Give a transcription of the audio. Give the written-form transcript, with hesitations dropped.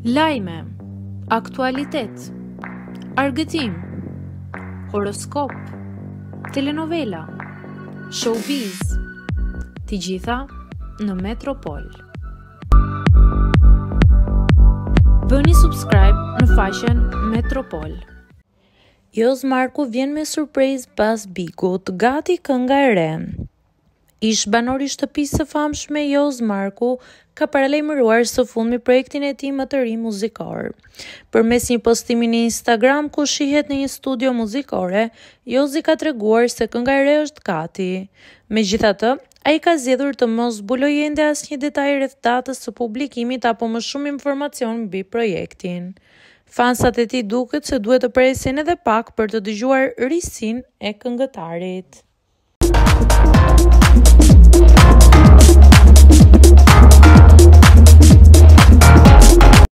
Lajme, aktualitet, argëtim, horoskop, telenovela, showbiz, të gjitha në Metropol. Bëni subscribe në faqen Metropol. Joz Marku vjen me surprizë pas Bikut, gati kënga e re. Ish banori i shtëpisë së famshme Joz Marku ka paralajmëruar së fundmi projektin e tij më të ri muzikor. Përmes një postimi në Instagram ku shihet në një studio muzikore, Jozi ka treguar se kënga e re është gati. Megjithatë, ai ka zgjedhur të mos zbulojë ende asnjë detaj rreth datës së publikimit apo më shumë informacion mbi projektin. Fansat e tij duket se duhet të presin edhe pak për të dëgjuar risinë e këngëtarit.